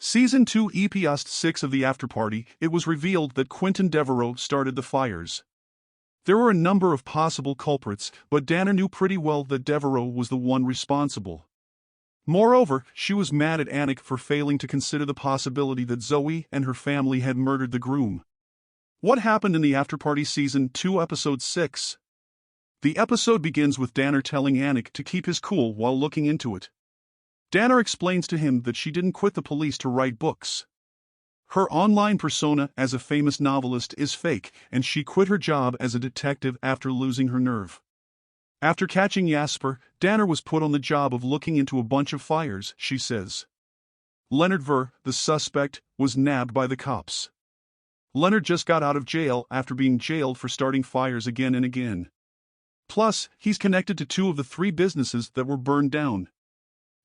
Season 2 Episode 6 of the Afterparty, it was revealed that Quentin Devereaux started the fires. There were a number of possible culprits, but Dana knew pretty well that Devereaux was the one responsible. Moreover, she was mad at Anik for failing to consider the possibility that Zoe and her family had murdered the groom. What happened in the Afterparty Season 2 Episode 6? The episode begins with Danner telling Anik to keep his cool while looking into it. Danner explains to him that she didn't quit the police to write books. Her online persona as a famous novelist is fake, and she quit her job as a detective after losing her nerve. After catching Jasper, Danner was put on the job of looking into a bunch of fires, she says. Leonard Ver, the suspect, was nabbed by the cops. Leonard just got out of jail after being jailed for starting fires again and again. Plus, he's connected to 2 of the 3 businesses that were burned down.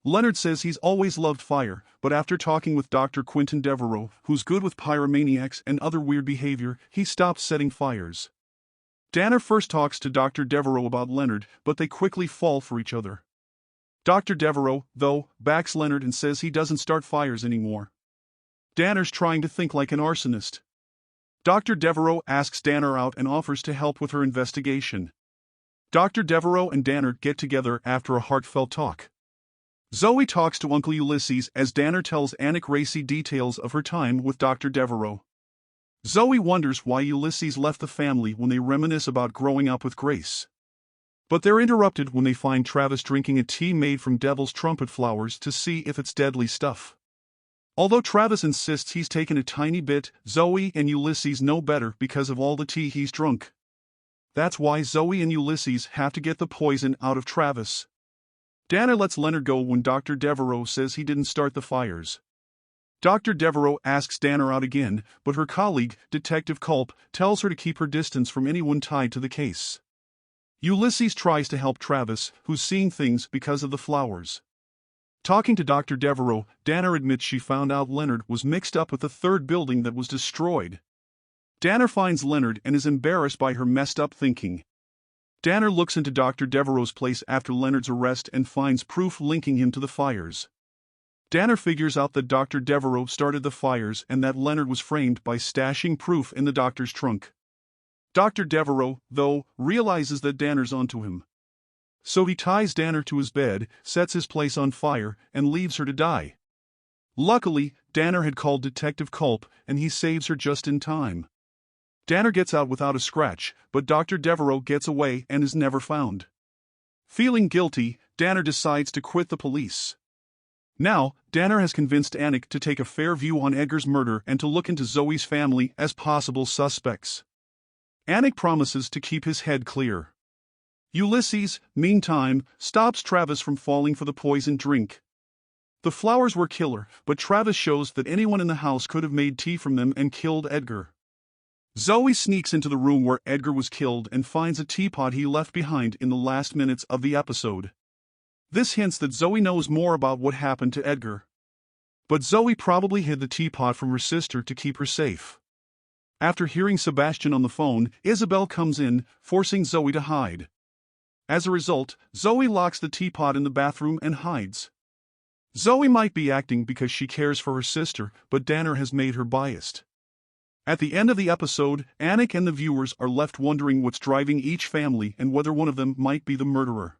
Leonard says he's always loved fire, but after talking with Dr. Quentin Devereaux, who's good with pyromaniacs and other weird behavior, he stopped setting fires. Danner first talks to Dr. Devereaux about Leonard, but they quickly fall for each other. Dr. Devereaux, though, backs Leonard and says he doesn't start fires anymore. Danner's trying to think like an arsonist. Dr. Devereaux asks Danner out and offers to help with her investigation. Dr. Devereaux and Danner get together after a heartfelt talk. Zoe talks to Uncle Ulysses as Danner tells Anik racy details of her time with Dr. Devereaux. Zoe wonders why Ulysses left the family when they reminisce about growing up with Grace. But they're interrupted when they find Travis drinking a tea made from devil's trumpet flowers to see if it's deadly stuff. Although Travis insists he's taken a tiny bit, Zoe and Ulysses know better because of all the tea he's drunk. That's why Zoe and Ulysses have to get the poison out of Travis. Danner lets Leonard go when Dr. Devereaux says he didn't start the fires. Dr. Devereaux asks Danner out again, but her colleague, Detective Culp, tells her to keep her distance from anyone tied to the case. Ulysses tries to help Travis, who's seeing things because of the flowers. Talking to Dr. Devereaux, Danner admits she found out Leonard was mixed up with the 3rd building that was destroyed. Danner finds Leonard and is embarrassed by her messed up thinking. Danner looks into Dr. Devereaux's place after Leonard's arrest and finds proof linking him to the fires. Danner figures out that Dr. Devereaux started the fires and that Leonard was framed by stashing proof in the doctor's trunk. Dr. Devereaux, though, realizes that Danner's onto him. So he ties Danner to his bed, sets his place on fire, and leaves her to die. Luckily, Danner had called Detective Culp, and he saves her just in time. Danner gets out without a scratch, but Dr. Devereaux gets away and is never found. Feeling guilty, Danner decides to quit the police. Now, Danner has convinced Anik to take a fair view on Edgar's murder and to look into Zoe's family as possible suspects. Anik promises to keep his head clear. Ulysses, meantime, stops Travis from falling for the poisoned drink. The flowers were killer, but Travis shows that anyone in the house could have made tea from them and killed Edgar. Zoe sneaks into the room where Edgar was killed and finds a teapot he left behind in the last minutes of the episode. This hints that Zoe knows more about what happened to Edgar. But Zoe probably hid the teapot from her sister to keep her safe. After hearing Sebastian on the phone, Isabel comes in, forcing Zoe to hide. As a result, Zoe locks the teapot in the bathroom and hides. Zoe might be acting because she cares for her sister, but Danner has made her biased. At the end of the episode, Anik and the viewers are left wondering what's driving each family and whether one of them might be the murderer.